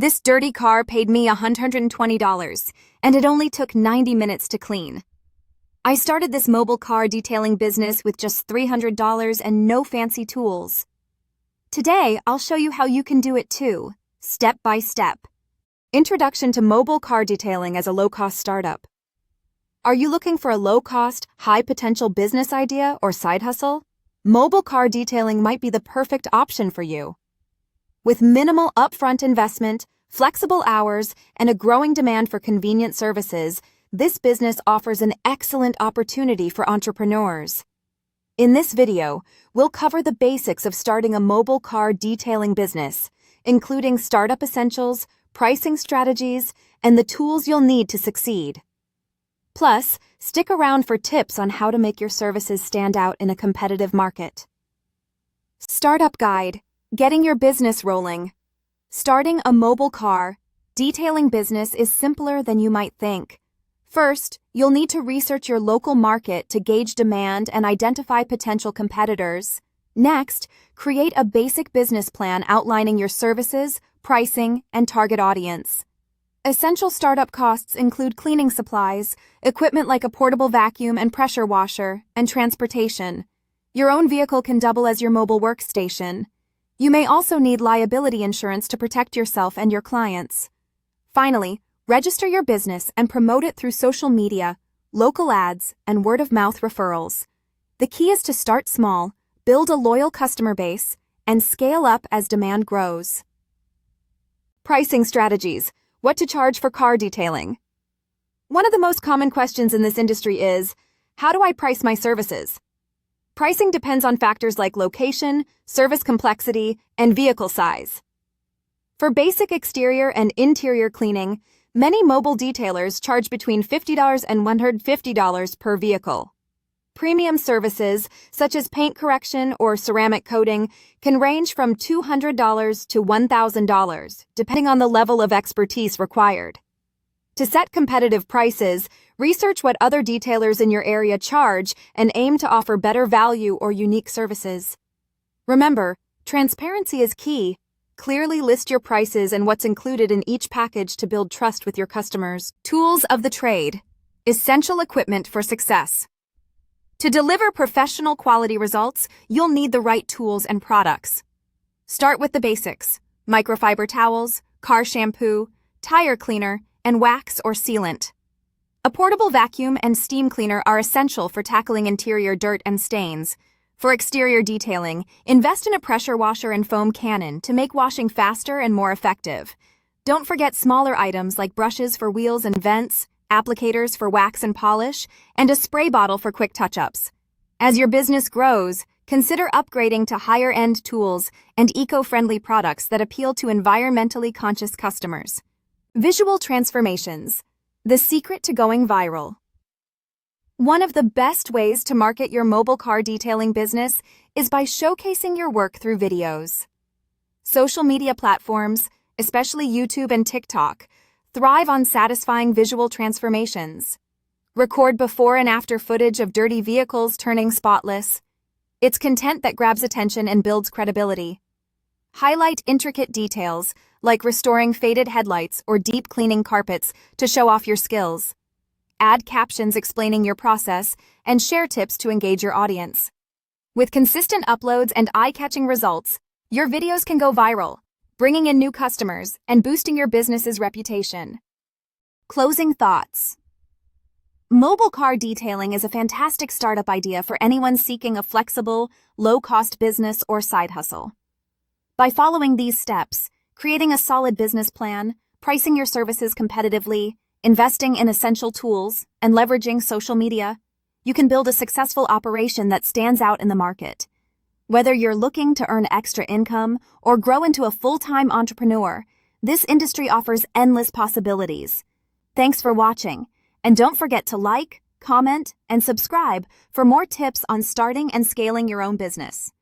This dirty car paid me $120, and it only took 90 minutes to clean. I started this mobile car detailing business with just $300 and no fancy tools. Today, I'll show you how you can do it too, step by step. Introduction to mobile car detailing as a low-cost startup. Are you looking for a low-cost, high-potential business idea or side hustle? Mobile car detailing might be the perfect option for you. With minimal upfront investment, flexible hours, and a growing demand for convenient services, this business offers an excellent opportunity for entrepreneurs. In this video, we'll cover the basics of starting a mobile car detailing business, including startup essentials, pricing strategies, and the tools you'll need to succeed. Plus, stick around for tips on how to make your services stand out in a competitive market. Startup Guide. Getting your business rolling. Starting a mobile car detailing business is simpler than you might think. First, you'll need to research your local market to gauge demand and identify potential competitors. Next, create a basic business plan outlining your services, pricing, and target audience. Essential startup costs include cleaning supplies, equipment like a portable vacuum and pressure washer, and transportation. Your own vehicle can double as your mobile workstation. You may also need liability insurance to protect yourself and your clients. Finally, register your business and promote it through social media, local ads, and word-of-mouth referrals. The key is to start small, build a loyal customer base, and scale up as demand grows. Pricing strategies. What to charge for car detailing. One of the most common questions in this industry is, how do I price my services? Pricing depends on factors like location, service complexity, and vehicle size. For basic exterior and interior cleaning, many mobile detailers charge between $50 and $150 per vehicle. Premium services, such as paint correction or ceramic coating, can range from $200 to $1,000, depending on the level of expertise required. To set competitive prices, research what other detailers in your area charge and aim to offer better value or unique services. Remember, transparency is key. Clearly list your prices and what's included in each package to build trust with your customers. Tools of the trade. Essential equipment for success. To deliver professional quality results, you'll need the right tools and products. Start with the basics: microfiber towels, car shampoo, tire cleaner, and wax or sealant. A portable vacuum and steam cleaner are essential for tackling interior dirt and stains. For exterior detailing, invest in a pressure washer and foam cannon to make washing faster and more effective. Don't forget smaller items like brushes for wheels and vents, applicators for wax and polish, and a spray bottle for quick touch-ups. As your business grows, consider upgrading to higher-end tools and eco-friendly products that appeal to environmentally conscious customers. Visual transformations. The secret to going viral. One of the best ways to market your mobile car detailing business is by showcasing your work through videos. Social media platforms, especially YouTube and TikTok, thrive on satisfying visual transformations. Record before and after footage of dirty vehicles turning spotless. It's content that grabs attention and builds credibility. Highlight intricate details, like restoring faded headlights or deep cleaning carpets, to show off your skills. Add captions explaining your process and share tips to engage your audience. With consistent uploads and eye-catching results, your videos can go viral, bringing in new customers and boosting your business's reputation. Closing thoughts. Mobile car detailing is a fantastic startup idea for anyone seeking a flexible, low-cost business or side hustle. By following these steps, creating a solid business plan, pricing your services competitively, investing in essential tools, and leveraging social media, you can build a successful operation that stands out in the market. Whether you're looking to earn extra income or grow into a full-time entrepreneur, this industry offers endless possibilities. Thanks for watching, and don't forget to like, comment, and subscribe for more tips on starting and scaling your own business.